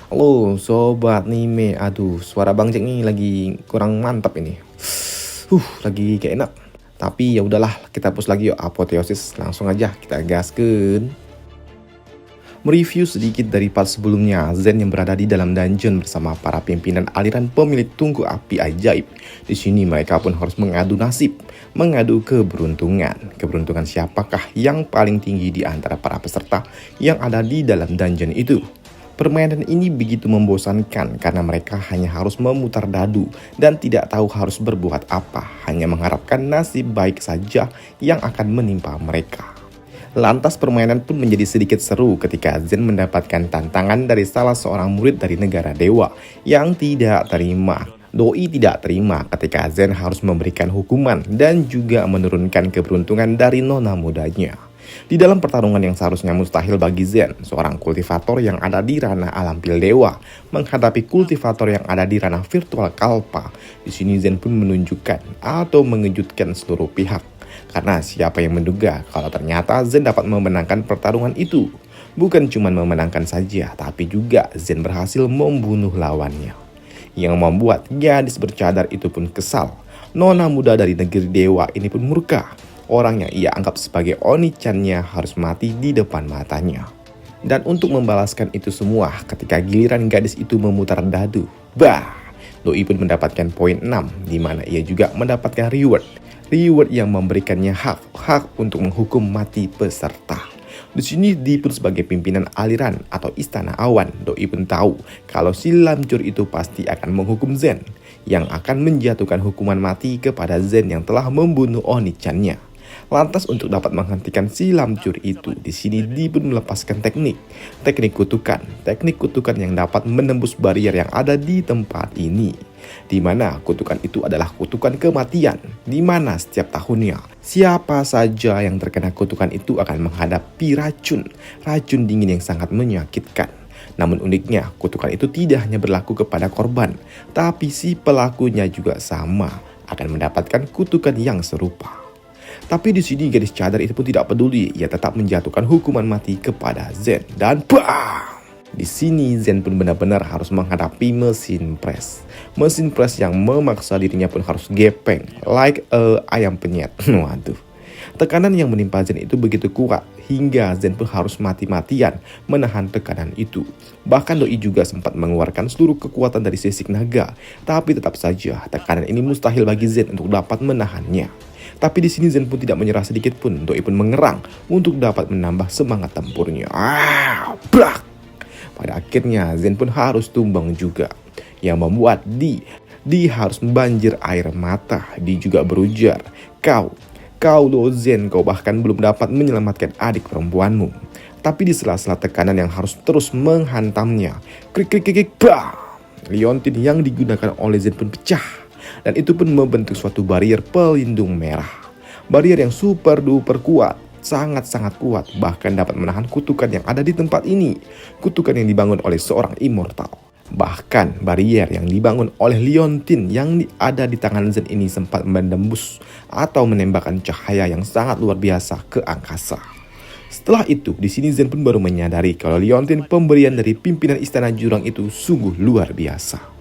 Halo sobat Nime, aduh suara Bang Jack nih lagi kurang mantap ini. Lagi kayak enak. Tapi ya udahlah, kita push lagi yuk apoteosis. Langsung aja kita gaskeun. Mereview sedikit dari part sebelumnya, Zen yang berada di dalam dungeon bersama para pimpinan aliran pemilik tungku api ajaib. Di sini mereka pun harus mengadu nasib, mengadu keberuntungan. Keberuntungan siapakah yang paling tinggi di antara para peserta yang ada di dalam dungeon itu? Permainan ini begitu membosankan karena mereka hanya harus memutar dadu dan tidak tahu harus berbuat apa, hanya mengharapkan nasib baik saja yang akan menimpa mereka. Lantas permainan pun menjadi sedikit seru ketika Zen mendapatkan tantangan dari salah seorang murid dari negara dewa yang tidak terima. Doi tidak terima ketika Zen harus memberikan hukuman dan juga menurunkan keberuntungan dari nona mudanya. Di dalam pertarungan yang seharusnya mustahil bagi Zen, seorang kultivator yang ada di ranah alam pil dewa menghadapi kultivator yang ada di ranah virtual kalpa. Di sini Zen pun menunjukkan atau mengejutkan seluruh pihak. Karena siapa yang menduga kalau ternyata Zen dapat memenangkan pertarungan itu. Bukan cuma memenangkan saja, tapi juga Zen berhasil membunuh lawannya. Yang membuat gadis bercadar itu pun kesal. Nona muda dari negeri dewa ini pun murka. Orang yang ia anggap sebagai Oni-channya harus mati di depan matanya. Dan untuk membalaskan itu semua, ketika giliran gadis itu memutar dadu, Doi pun mendapatkan poin 6, di mana ia juga mendapatkan reward yang memberikannya hak untuk menghukum mati peserta. Di sini Di pun sebagai pimpinan aliran atau istana awan, Doi pun tahu kalau si lamcur itu pasti akan menghukum Zen, yang akan menjatuhkan hukuman mati kepada Zen yang telah membunuh Oni-channya. Lantas untuk dapat menghentikan si lamcur itu, di sini Di pun melepaskan teknik kutukan yang dapat menembus barrier yang ada di tempat ini. Di mana kutukan itu adalah kutukan kematian, di mana setiap tahunnya siapa saja yang terkena kutukan itu akan menghadapi racun dingin yang sangat menyakitkan. Namun uniknya, kutukan itu tidak hanya berlaku kepada korban, tapi si pelakunya juga sama akan mendapatkan kutukan yang serupa. Tapi di sini gadis cadar itu pun tidak peduli, ia tetap menjatuhkan hukuman mati kepada Zen dan di sini Zen pun benar-benar harus menghadapi mesin press yang memaksa dirinya pun harus gepeng like ayam penyet. Waduh. Tekanan yang menimpa Zen itu begitu kuat hingga Zen pun harus mati-matian menahan tekanan itu. Bahkan Doi juga sempat mengeluarkan seluruh kekuatan dari sisik naga, tapi tetap saja tekanan ini mustahil bagi Zen untuk dapat menahannya. Tapi di sini Zen pun tidak menyerah sedikit pun. Doi pun mengerang untuk dapat menambah semangat tempurnya. Pada akhirnya Zen pun harus tumbang juga, yang membuat Di harus membanjir air mata. Di juga berujar, Kau lo Zen, kau bahkan belum dapat menyelamatkan adik perempuanmu. Tapi di sela-sela tekanan yang harus terus menghantamnya, Liontin yang digunakan oleh Zen pun pecah. Dan itu pun membentuk suatu barrier pelindung merah. Barrier yang super duper kuat, sangat-sangat kuat, bahkan dapat menahan kutukan yang ada di tempat ini. Kutukan yang dibangun oleh seorang immortal. Bahkan barrier yang dibangun oleh Liontin yang ada di tangan Zen ini sempat menembus atau menembakkan cahaya yang sangat luar biasa ke angkasa. Setelah itu, di sini Zen pun baru menyadari kalau Liontin pemberian dari pimpinan istana jurang itu sungguh luar biasa.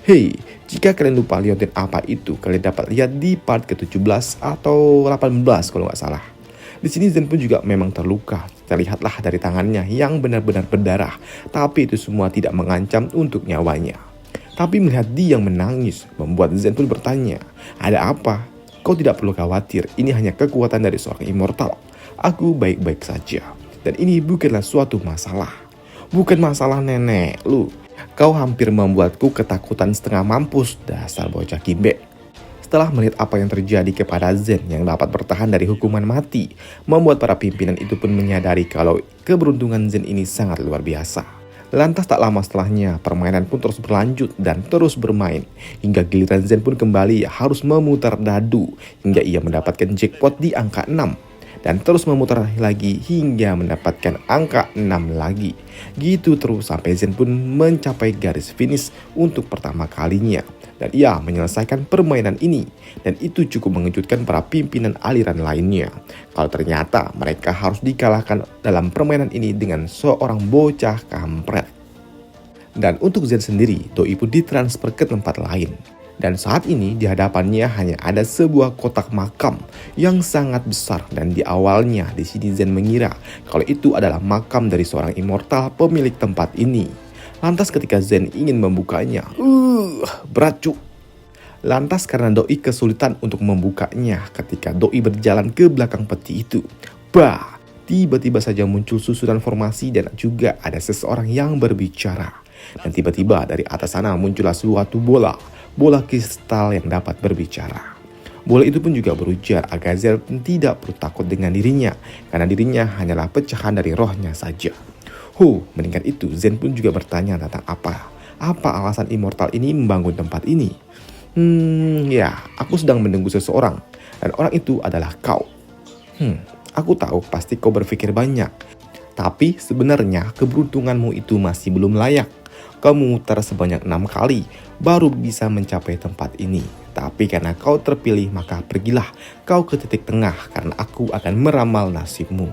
Hey, jika kalian lupa Liontin apa itu, kalian dapat lihat di part ke-17 atau 18 kalau nggak salah. Di sini Zen pun juga memang terluka. Terlihatlah dari tangannya yang benar-benar berdarah. Tapi itu semua tidak mengancam untuk nyawanya. Tapi melihat Di yang menangis, membuat Zen pun bertanya, ada apa? Kau tidak perlu khawatir, ini hanya kekuatan dari seorang immortal. Aku baik-baik saja. Dan ini bukanlah suatu masalah. Bukan masalah nenek lu. Kau hampir membuatku ketakutan setengah mampus, dasar bocah kimbe. Setelah melihat apa yang terjadi kepada Zen yang dapat bertahan dari hukuman mati, membuat para pimpinan itu pun menyadari kalau keberuntungan Zen ini sangat luar biasa. Lantas tak lama setelahnya, permainan pun terus berlanjut dan terus bermain. Hingga giliran Zen pun kembali harus memutar dadu, hingga ia mendapatkan jackpot di angka 6. Dan terus memutar lagi hingga mendapatkan angka 6 lagi. Gitu terus sampai Zen pun mencapai garis finish untuk pertama kalinya. Dan ia menyelesaikan permainan ini. Dan itu cukup mengejutkan para pimpinan aliran lainnya. Kalau ternyata mereka harus dikalahkan dalam permainan ini dengan seorang bocah kampret. Dan untuk Zen sendiri, Doi pun ditransfer ke tempat lain. Dan saat ini di hadapannya hanya ada sebuah kotak makam yang sangat besar, dan di awalnya di sini Zen mengira kalau itu adalah makam dari seorang immortal pemilik tempat ini. Lantas ketika Zen ingin membukanya, berat cuk. Lantas karena Doi kesulitan untuk membukanya ketika Doi berjalan ke belakang peti itu. Tiba-tiba saja muncul susunan formasi dan juga ada seseorang yang berbicara. Dan tiba-tiba dari atas sana muncullah suatu bola kristal yang dapat berbicara. Bola itu pun juga berujar agar Zen tidak perlu takut dengan dirinya, karena dirinya hanyalah pecahan dari rohnya saja. Mendengar itu, Zen pun juga bertanya tentang apa alasan immortal ini membangun tempat ini. Aku sedang menunggu seseorang, dan orang itu adalah kau. Aku tahu pasti kau berpikir banyak, tapi sebenarnya keberuntunganmu itu masih belum layak. Kau memutar sebanyak 6 kali baru bisa mencapai tempat ini. Tapi karena kau terpilih, maka pergilah kau ke titik tengah, karena aku akan meramal nasibmu.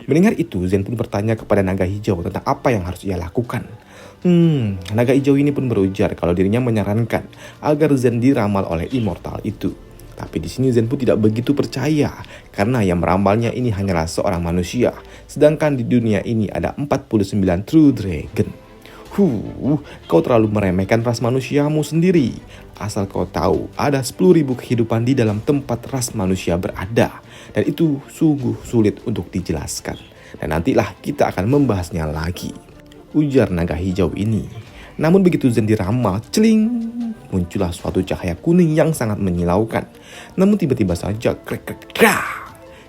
Mendengar itu, Zen pun bertanya kepada naga hijau tentang apa yang harus ia lakukan. Naga hijau ini pun berujar kalau dirinya menyarankan agar Zen diramal oleh immortal itu. Tapi di sini Zen pun tidak begitu percaya, karena yang meramalnya ini hanyalah seorang manusia, sedangkan di dunia ini ada 49 True Dragon. Kau terlalu meremehkan ras manusiamu sendiri. Asal kau tahu, ada 10.000 kehidupan di dalam tempat ras manusia berada. Dan itu sungguh sulit untuk dijelaskan. Dan nantilah kita akan membahasnya lagi, ujar naga hijau ini. Namun begitu Zen diramal, celing, muncullah suatu cahaya kuning yang sangat menyilaukan. Namun tiba-tiba saja,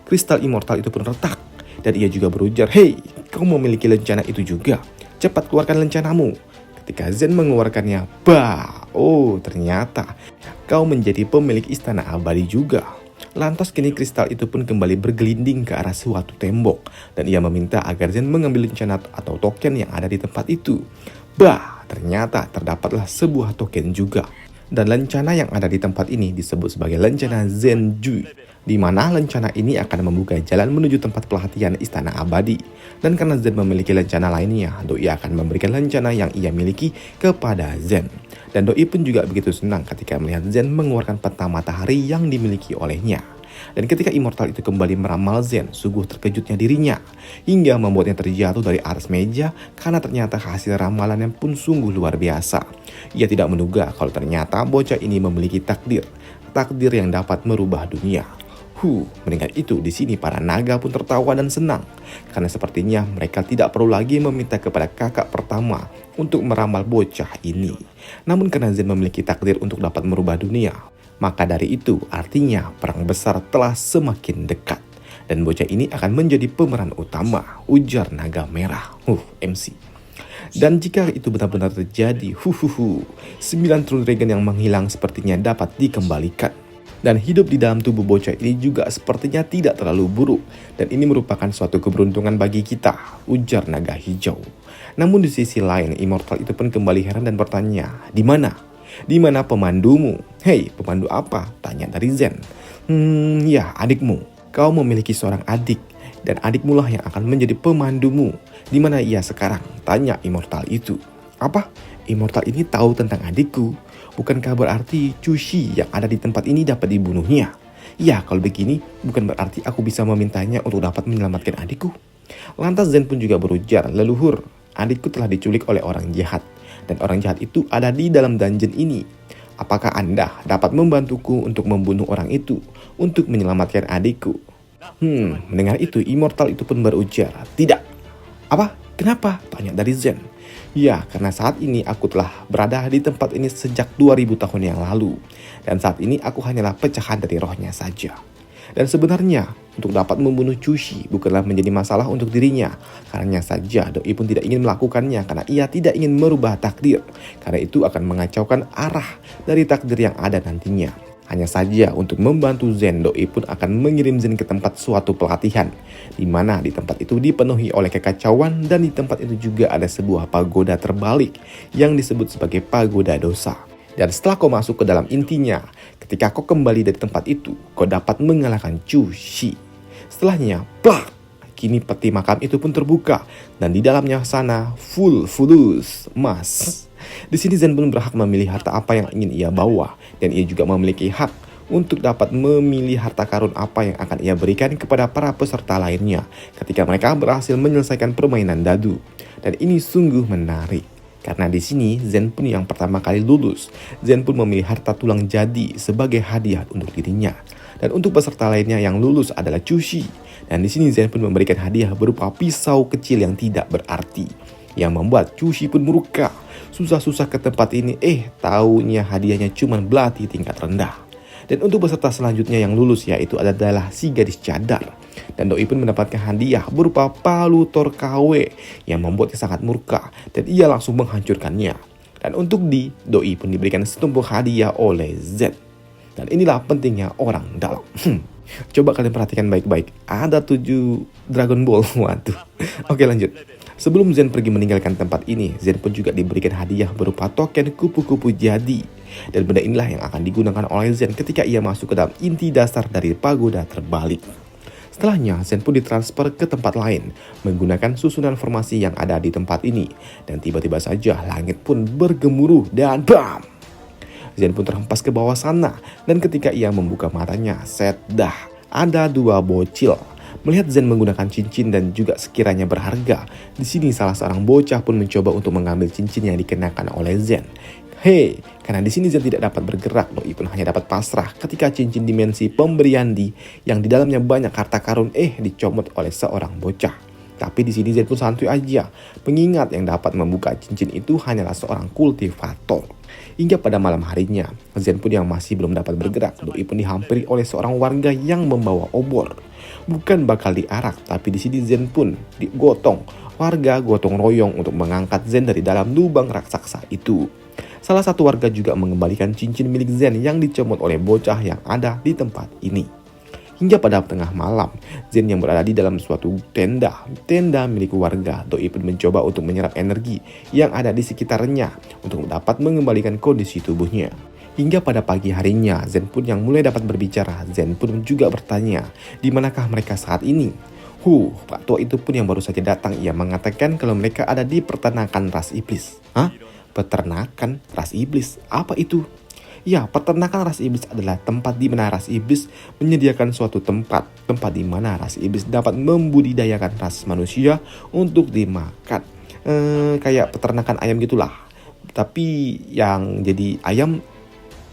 kristal immortal itu pun retak. Dan ia juga berujar, "Hei, kau memiliki lencana itu juga. Cepat keluarkan lencanamu." Ketika Zen mengeluarkannya, ternyata kau menjadi pemilik istana abadi juga. Lantas kini kristal itu pun kembali bergelinding ke arah suatu tembok, dan ia meminta agar Zen mengambil lencana atau token yang ada di tempat itu. Ternyata terdapatlah sebuah token juga. Dan lencana yang ada di tempat ini disebut sebagai lencana Zenju, di mana lencana ini akan membuka jalan menuju tempat pelatihan istana abadi. Dan karena Zen memiliki lencana lainnya, Doi akan memberikan lencana yang ia miliki kepada Zen. Dan Doi pun juga begitu senang ketika melihat Zen mengeluarkan peta matahari yang dimiliki olehnya. Dan ketika immortal itu kembali meramal Zen, sungguh terkejutnya dirinya, hingga membuatnya terjatuh dari atas meja, karena ternyata hasil ramalannya pun sungguh luar biasa. Ia tidak menduga kalau ternyata bocah ini memiliki takdir yang dapat merubah dunia. Mendengar itu, di sini para naga pun tertawa dan senang, karena sepertinya mereka tidak perlu lagi meminta kepada kakak pertama untuk meramal bocah ini. Namun karena Zen memiliki takdir untuk dapat merubah dunia, maka dari itu artinya perang besar telah semakin dekat, dan bocah ini akan menjadi pemeran utama, ujar naga merah, MC. Dan jika itu benar-benar terjadi, 9 True Dragon yang menghilang sepertinya dapat dikembalikan. Dan hidup di dalam tubuh bocah ini juga sepertinya tidak terlalu buruk, dan ini merupakan suatu keberuntungan bagi kita, ujar naga hijau. Namun di sisi lain, immortal itu pun kembali heran dan bertanya, "Di mana? Di mana pemandumu?" "Hei, pemandu apa?" tanya dari Zen. Ya, adikmu. Kau memiliki seorang adik, dan adikmu lah yang akan menjadi pemandumu. Di mana ia sekarang? Tanya immortal itu. Apa? Immortal ini tahu tentang adikku? Bukankah berarti Chushi yang ada di tempat ini dapat dibunuhnya? Ya, kalau begini, bukan berarti aku bisa memintanya untuk dapat menyelamatkan adikku. Lantas Zen pun juga berujar, "Leluhur, adikku telah diculik oleh orang jahat, dan orang jahat itu ada di dalam dungeon ini. Apakah Anda dapat membantuku untuk membunuh orang itu, untuk menyelamatkan adikku?" Mendengar itu, immortal itu pun berujar, "Tidak." "Apa? Kenapa?" tanya dari Zen. "Ya, karena saat ini aku telah berada di tempat ini sejak 2000 tahun yang lalu. Dan saat ini aku hanyalah pecahan dari rohnya saja. Dan sebenarnya, untuk dapat membunuh Chushi bukanlah menjadi masalah untuk dirinya. Karena saja Doi pun tidak ingin melakukannya, karena ia tidak ingin merubah takdir. Karena itu akan mengacaukan arah dari takdir yang ada nantinya. Hanya saja untuk membantu Zen, Doi pun akan mengirim Zen ke tempat suatu pelatihan, di mana di tempat itu dipenuhi oleh kekacauan, dan di tempat itu juga ada sebuah pagoda terbalik yang disebut sebagai pagoda dosa. Dan setelah kau masuk ke dalam intinya, ketika kau kembali dari tempat itu, kau dapat mengalahkan Chushi. Setelahnya, Kini peti makam itu pun terbuka dan di dalamnya sana fulus emas. Di sini Zen pun berhak memilih harta apa yang ingin ia bawa dan ia juga memiliki hak untuk dapat memilih harta karun apa yang akan ia berikan kepada para peserta lainnya ketika mereka berhasil menyelesaikan permainan dadu. Dan ini sungguh menarik. Karena di sini Zen pun yang pertama kali lulus. Zen pun memilih harta tulang jadi sebagai hadiah untuk dirinya. Dan untuk peserta lainnya yang lulus adalah Chushi. Dan di sini Zen pun memberikan hadiah berupa pisau kecil yang tidak berarti, yang membuat Chushi pun murka. Susah-susah ke tempat ini, taunya hadiahnya cuma belati tingkat rendah. Dan untuk peserta selanjutnya yang lulus yaitu adalah si gadis cadar. Dan Doi pun mendapatkan hadiah berupa palu KW yang membuatnya sangat murka dan ia langsung menghancurkannya. Dan untuk Doi pun diberikan setumpuk hadiah oleh Z. Dan inilah pentingnya orang dalam. Coba kalian perhatikan baik-baik. Ada 7 Dragon Ball. Waduh. Oke, lanjut. Sebelum Zen pergi meninggalkan tempat ini, Zen pun juga diberikan hadiah berupa token kupu-kupu jadi. Dan benda inilah yang akan digunakan oleh Zen ketika ia masuk ke dalam inti dasar dari pagoda terbalik. Setelahnya, Zen pun ditransfer ke tempat lain menggunakan susunan formasi yang ada di tempat ini. Dan tiba-tiba saja langit pun bergemuruh dan BAM! Zen pun terhempas ke bawah sana, dan ketika ia membuka matanya, ada 2 bocil. Melihat Zen menggunakan cincin dan juga sekiranya berharga, di sini salah seorang bocah pun mencoba untuk mengambil cincin yang dikenakan oleh Zen. Karena di sini Zen tidak dapat bergerak, Doi pun hanya dapat pasrah ketika cincin dimensi pemberian yang di dalamnya banyak harta karun dicomot oleh seorang bocah. Tapi di sini Zen pun santuy aja, mengingat yang dapat membuka cincin itu hanyalah seorang kultivator. Hingga pada malam harinya, Zen pun yang masih belum dapat bergerak, Doi pun dihampiri oleh seorang warga yang membawa obor. Bukan bakal diarak, tapi di sini Zen pun digotong. Warga gotong royong untuk mengangkat Zen dari dalam lubang raksasa itu. Salah satu warga juga mengembalikan cincin milik Zen yang dicomot oleh bocah yang ada di tempat ini. Hingga pada tengah malam, Zen yang berada di dalam suatu tenda milik warga, Doi pun mencoba untuk menyerap energi yang ada di sekitarnya untuk dapat mengembalikan kondisi tubuhnya. Hingga pada pagi harinya, Zen pun yang mulai dapat berbicara. Zen pun juga bertanya, di manakah mereka saat ini? Pak tua itu pun yang baru saja datang, ia mengatakan kalau mereka ada di peternakan ras iblis. Peternakan ras iblis? Apa itu? Ya, peternakan ras iblis adalah tempat di mana ras iblis menyediakan suatu tempat di mana ras iblis dapat membudidayakan ras manusia untuk dimakan. Kayak peternakan ayam gitulah. Tapi yang jadi ayam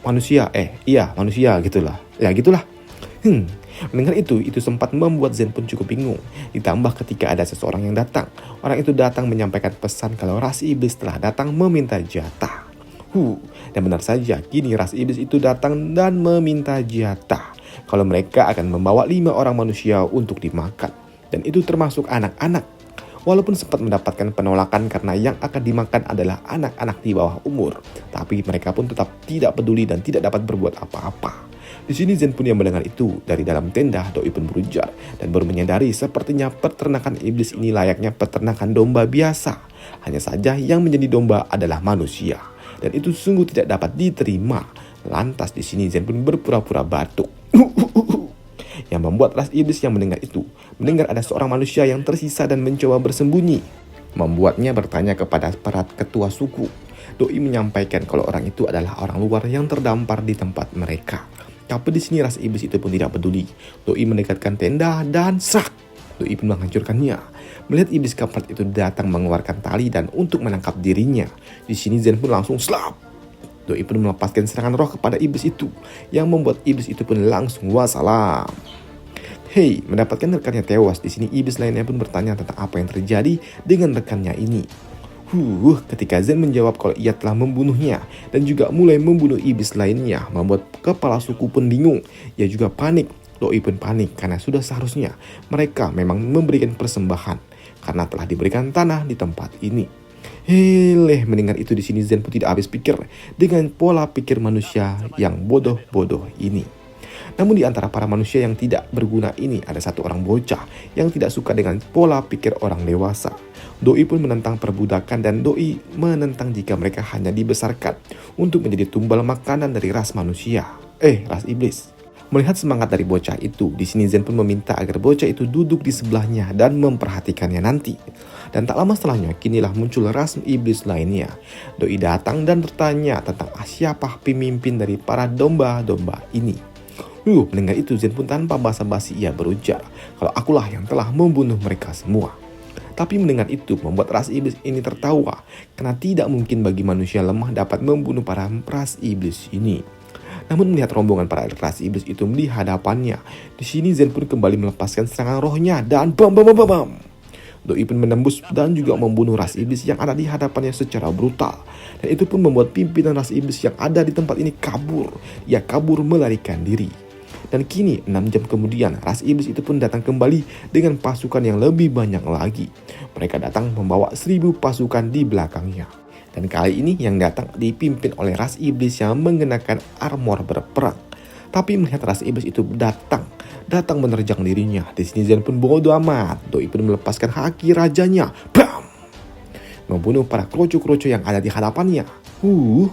manusia, manusia gitulah. Ya gitulah. Mendengar itu sempat membuat Zen pun cukup bingung. Ditambah ketika ada seseorang yang datang. Orang itu datang menyampaikan pesan kalau ras iblis telah datang meminta jatah. Dan benar saja, kini ras iblis itu datang dan meminta jatah kalau mereka akan membawa 5 orang manusia untuk dimakan. Dan itu termasuk anak-anak. Walaupun sempat mendapatkan penolakan karena yang akan dimakan adalah anak-anak di bawah umur, tapi mereka pun tetap tidak peduli dan tidak dapat berbuat apa-apa. Di sini Zen pun yang mendengar itu dari dalam tenda, Doi pun berujar dan baru menyadari sepertinya peternakan iblis ini layaknya peternakan domba biasa. Hanya saja yang menjadi domba adalah manusia. Dan itu sungguh tidak dapat diterima. Lantas di sini Zen pun berpura-pura batuk. Yang membuat ras iblis yang mendengar ada seorang manusia yang tersisa dan mencoba bersembunyi. Membuatnya bertanya kepada para ketua suku. Doi menyampaikan kalau orang itu adalah orang luar yang terdampar di tempat mereka. Tapi di sini ras iblis itu pun tidak peduli. Doi mendekatkan tenda dan Doi pun menghancurkannya. Melihat iblis keempat itu datang mengeluarkan tali dan untuk menangkap dirinya. Di sini Zen pun langsung slap. Doi pun melepaskan serangan roh kepada iblis itu, yang membuat iblis itu pun langsung wassalam. Mendapatkan rekannya tewas. Di sini iblis lainnya pun bertanya tentang apa yang terjadi dengan rekannya ini. Ketika Zen menjawab kalau ia telah membunuhnya dan juga mulai membunuh iblis lainnya, membuat kepala suku pun bingung. Ia juga panik. Doi pun panik karena sudah seharusnya mereka memang memberikan persembahan karena telah diberikan tanah di tempat ini. Mendengar itu di sini Zen pun tidak habis pikir dengan pola pikir manusia yang bodoh-bodoh ini. Namun di antara para manusia yang tidak berguna ini ada satu orang bocah yang tidak suka dengan pola pikir orang dewasa. Doi pun menentang perbudakan dan Doi menentang jika mereka hanya dibesarkan untuk menjadi tumbal makanan dari ras manusia. Ras iblis. Melihat semangat dari bocah itu, di sini Zen pun meminta agar bocah itu duduk di sebelahnya dan memperhatikannya nanti. Dan tak lama setelahnya, kinilah muncul ras iblis lainnya. Doi datang dan bertanya tentang siapa pemimpin dari para domba-domba ini. Mendengar itu Zen pun tanpa basa-basi ia berujar, kalau akulah yang telah membunuh mereka semua. Tapi mendengar itu membuat ras iblis ini tertawa, karena tidak mungkin bagi manusia lemah dapat membunuh para ras iblis ini. Namun melihat rombongan para ras iblis itu di hadapannya, di sini Zen pun kembali melepaskan serangan rohnya dan bam. Doi pun menembus dan juga membunuh ras iblis yang ada di hadapannya secara brutal. Dan itu pun membuat pimpinan ras iblis yang ada di tempat ini kabur. Ia kabur melarikan diri. Dan kini 6 jam kemudian ras iblis itu pun datang kembali dengan pasukan yang lebih banyak lagi. Mereka datang membawa 1000 pasukan di belakangnya. Dan kali ini yang datang dipimpin oleh ras iblis yang mengenakan armor berperang. Tapi melihat ras iblis itu datang menerjang dirinya. Di sini Zen pun bodoh amat. Doi pun melepaskan haki rajanya. Bam! Membunuh para kroco-kroco yang ada di hadapannya.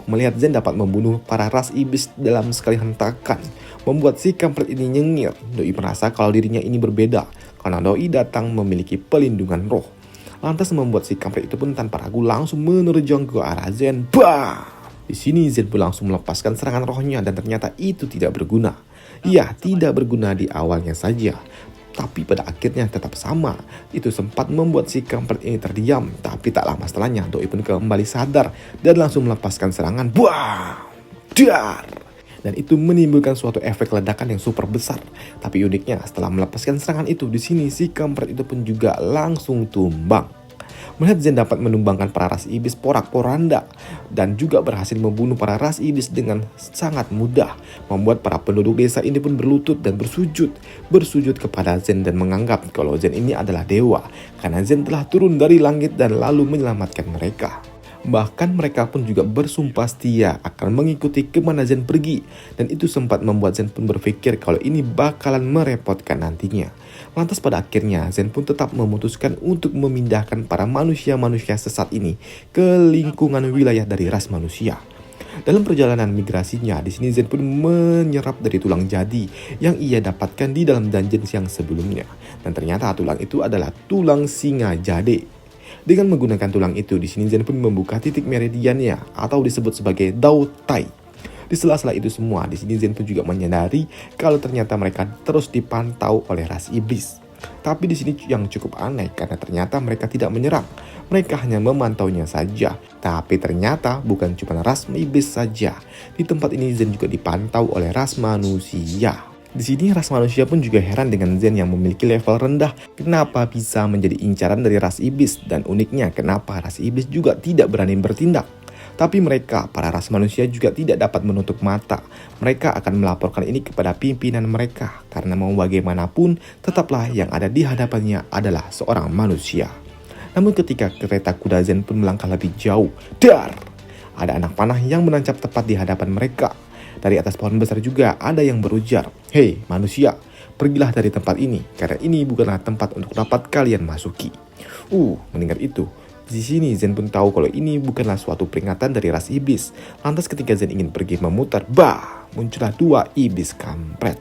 Melihat Zen dapat membunuh para ras iblis dalam sekali hentakan, membuat si kampret ini nyengir. Doi merasa kalau dirinya ini berbeda, karena Doi datang memiliki pelindungan roh. Lantas membuat si kampret itu pun tanpa ragu langsung menerjang ke arah Zen. Di sini Zen pun langsung melepaskan serangan rohnya dan ternyata itu tidak berguna. Iya, tidak berguna di awalnya saja, tapi pada akhirnya tetap sama. Itu sempat membuat si kampret ini terdiam, tapi tak lama setelahnya Doi pun kembali sadar dan langsung melepaskan serangan. Dar! Dan itu menimbulkan suatu efek ledakan yang super besar. Tapi uniknya setelah melepaskan serangan itu, di sini si kampret itu pun juga langsung tumbang. Melihat Zen dapat menumbangkan para ras iblis porak-poranda dan juga berhasil membunuh para ras iblis dengan sangat mudah, membuat para penduduk desa ini pun berlutut dan bersujud kepada Zen dan menganggap kalau Zen ini adalah dewa, karena Zen telah turun dari langit dan lalu menyelamatkan mereka. Bahkan mereka pun juga bersumpah setia akan mengikuti kemana Zen pergi. Dan itu sempat membuat Zen pun berpikir kalau ini bakalan merepotkan nantinya. Lantas pada akhirnya Zen pun tetap memutuskan untuk memindahkan para manusia-manusia sesat ini ke lingkungan wilayah dari ras manusia. Dalam perjalanan migrasinya, di sini Zen pun menyerap dari tulang jadi yang ia dapatkan di dalam dungeon yang sebelumnya. Dan ternyata tulang itu adalah tulang singa jade. Dengan menggunakan tulang itu, di sini Zen pun membuka titik meridiannya atau disebut sebagai Dao Tai. Di sela-sela itu semua, di sini Zen pun juga menyadari kalau ternyata mereka terus dipantau oleh ras iblis. Tapi di sini yang cukup aneh karena ternyata mereka tidak menyerang. Mereka hanya memantaunya saja. Tapi ternyata bukan cuma ras iblis saja. Di tempat ini Zen juga dipantau oleh ras manusia. Di sini ras manusia pun juga heran dengan Zen yang memiliki level rendah. Kenapa bisa menjadi incaran dari ras iblis? Dan uniknya kenapa ras iblis juga tidak berani bertindak? Tapi mereka, para ras manusia juga tidak dapat menutup mata. Mereka akan melaporkan ini kepada pimpinan mereka. Karena mau bagaimanapun, tetaplah yang ada di hadapannya adalah seorang manusia. Namun ketika kereta kuda Zen pun melangkah lebih jauh, dar! Ada anak panah yang menancap tepat di hadapan mereka. Dari atas pohon besar juga ada yang berujar, "Hei manusia, pergilah dari tempat ini, karena ini bukanlah tempat untuk dapat kalian masuki." Mendengar itu, di sini Zen pun tahu kalau ini bukanlah suatu peringatan dari ras iblis. Lantas ketika Zen ingin pergi memutar, muncullah 2 iblis kampret.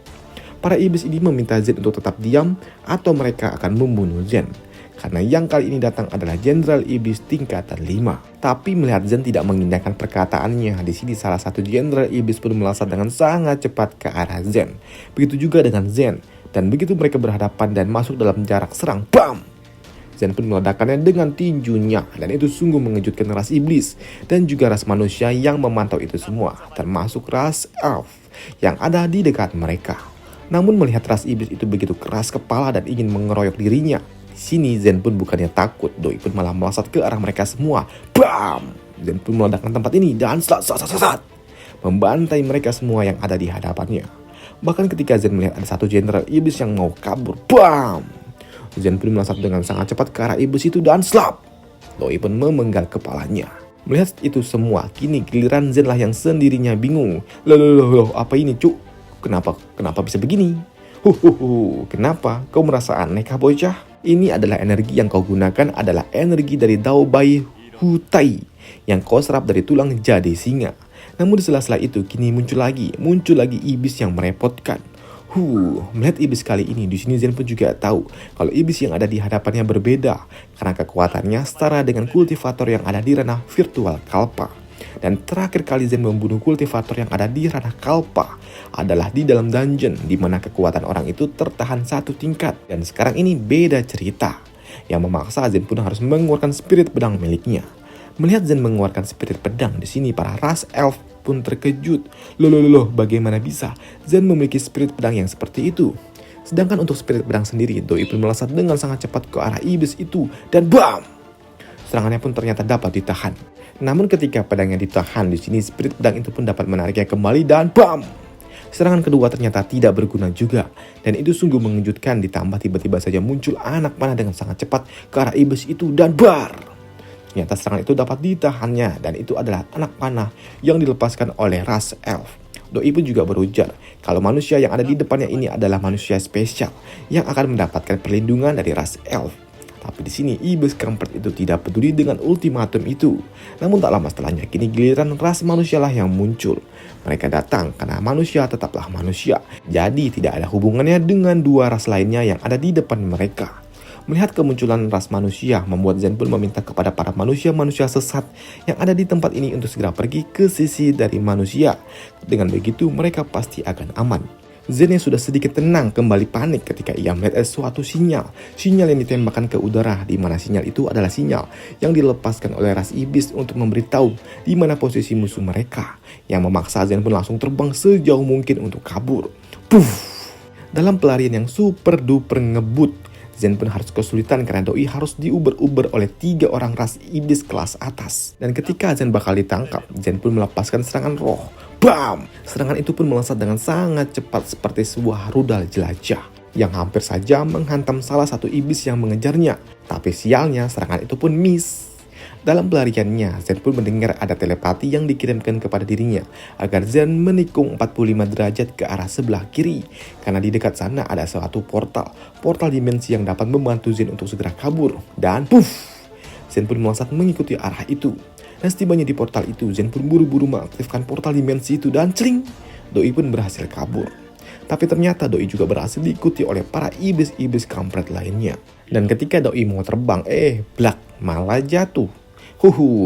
Para iblis ini meminta Zen untuk tetap diam atau mereka akan membunuh Zen. Karena yang kali ini datang adalah Jenderal Iblis tingkatan 5. Tapi melihat Zen tidak mengindahkan perkataannya, di sini salah satu Jenderal Iblis pun melesat dengan sangat cepat ke arah Zen. Begitu juga dengan Zen. Dan begitu mereka berhadapan dan masuk dalam jarak serang, bam! Zen pun meledakkannya dengan tinjunya. Dan itu sungguh mengejutkan ras iblis dan juga ras manusia yang memantau itu semua, termasuk ras elf yang ada di dekat mereka. Namun melihat ras iblis itu begitu keras kepala dan ingin mengeroyok dirinya, di sini Zen pun bukannya takut, Doi pun malah melesat ke arah mereka semua. Bam! Zen pun meledakkan tempat ini dan membantai mereka semua yang ada di hadapannya. Bahkan ketika Zen melihat ada satu jenderal iblis yang mau kabur, bam! Zen pun melesat dengan sangat cepat ke arah iblis itu dan slap! Doi pun memenggal kepalanya. Melihat itu semua, kini giliran Zen lah yang sendirinya bingung. Loh, apa ini cuk? Kenapa bisa begini? Kenapa? Kau merasa aneh kah bocah? Ini adalah energi yang kau gunakan adalah energi dari Dao Bai Hutai yang kau serap dari tulang jade singa. Namun di sela-sela itu kini muncul lagi iblis yang merepotkan. Melihat iblis kali ini, di sini Zen pun juga tahu kalau iblis yang ada di hadapannya berbeda karena kekuatannya setara dengan kultivator yang ada di ranah virtual Kalpa. Dan terakhir kali Zen membunuh kultivator yang ada di ranah Kalpa adalah di dalam dungeon di mana kekuatan orang itu tertahan satu tingkat. Dan sekarang ini beda cerita, yang memaksa Zen pun harus mengeluarkan spirit pedang miliknya. Melihat Zen mengeluarkan spirit pedang, di sini para ras elf pun terkejut. Loh, bagaimana bisa Zen memiliki spirit pedang yang seperti itu? Sedangkan untuk spirit pedang sendiri, Doi pun melesat dengan sangat cepat ke arah iblis itu dan BAM! Serangannya pun ternyata dapat ditahan. Namun ketika pedangnya ditahan, di sini spirit pedang itu pun dapat menariknya kembali dan BAM! Serangan kedua ternyata tidak berguna juga, dan itu sungguh mengejutkan, ditambah tiba-tiba saja muncul anak panah dengan sangat cepat ke arah iblis itu dan bar! Ternyata serangan itu dapat ditahannya, dan itu adalah anak panah yang dilepaskan oleh ras elf. Doi pun juga berujar kalau manusia yang ada di depannya ini adalah manusia spesial yang akan mendapatkan perlindungan dari ras elf. Tapi di sini iblis kampret itu tidak peduli dengan ultimatum itu. Namun tak lama setelahnya, kini giliran ras manusialah yang muncul. Mereka datang karena manusia tetaplah manusia. Jadi tidak ada hubungannya dengan dua ras lainnya yang ada di depan mereka. Melihat kemunculan ras manusia membuat Zen pun meminta kepada para manusia-manusia sesat yang ada di tempat ini untuk segera pergi ke sisi dari manusia. Dengan begitu mereka pasti akan aman. Zen yang sudah sedikit tenang kembali panik ketika ia melihat suatu sinyal yang ditembakkan ke udara, di mana sinyal itu adalah sinyal yang dilepaskan oleh ras iblis untuk memberitahu di mana posisi musuh mereka, yang memaksa Zen pun langsung terbang sejauh mungkin untuk kabur. Puff! Dalam pelarian yang super duper ngebut, Zen pun harus kesulitan karena Doi harus diuber-uber oleh 3 orang ras iblis kelas atas. Dan ketika Zen bakal ditangkap, Zen pun melepaskan serangan roh. BAM! Serangan itu pun melesat dengan sangat cepat seperti sebuah rudal jelajah yang hampir saja menghantam salah satu iblis yang mengejarnya. Tapi sialnya serangan itu pun miss. Dalam pelariannya, Zen pun mendengar ada telepati yang dikirimkan kepada dirinya agar Zen menikung 45 derajat ke arah sebelah kiri, karena di dekat sana ada suatu portal dimensi yang dapat membantu Zen untuk segera kabur. Dan puff! Zen pun melesat mengikuti arah itu. Dan setibanya di portal itu, Zen pun buru-buru mengaktifkan portal dimensi itu dan celing! Doi pun berhasil kabur. Tapi ternyata Doi juga berhasil diikuti oleh para iblis-iblis kampret lainnya. Dan ketika Doi mau terbang, blak, malah jatuh.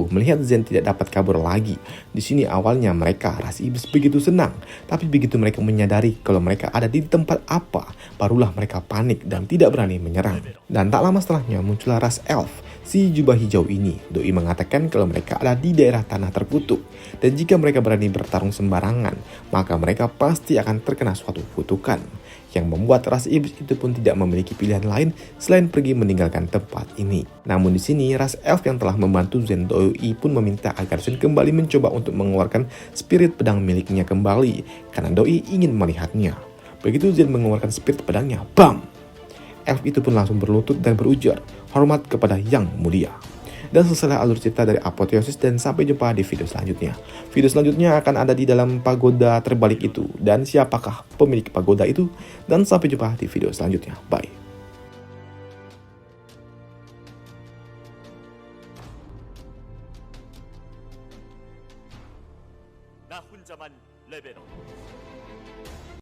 Melihat Zen tidak dapat kabur lagi. Di sini awalnya mereka ras iblis begitu senang, tapi begitu mereka menyadari kalau mereka ada di tempat apa, barulah mereka panik dan tidak berani menyerang. Dan tak lama setelahnya muncullah ras elf, si jubah hijau ini. Doi mengatakan kalau mereka ada di daerah tanah terkutuk, dan jika mereka berani bertarung sembarangan, maka mereka pasti akan terkena suatu kutukan, yang membuat ras iblis itu pun tidak memiliki pilihan lain selain pergi meninggalkan tempat ini. Namun di sini ras elf yang telah membantu Zen, Doi pun meminta agar Zen kembali mencoba untuk mengeluarkan spirit pedang miliknya kembali karena Doi ingin melihatnya. Begitu Zen mengeluarkan spirit pedangnya, BAM! Elf itu pun langsung berlutut dan berujar, hormat kepada Yang Mulia. Dan selesai alur cerita dari Apotheosis, dan sampai jumpa di video selanjutnya. Video selanjutnya akan ada di dalam pagoda terbalik itu, dan siapakah pemilik pagoda itu, dan sampai jumpa di video selanjutnya. Bye. 나 혼자만 레벨업.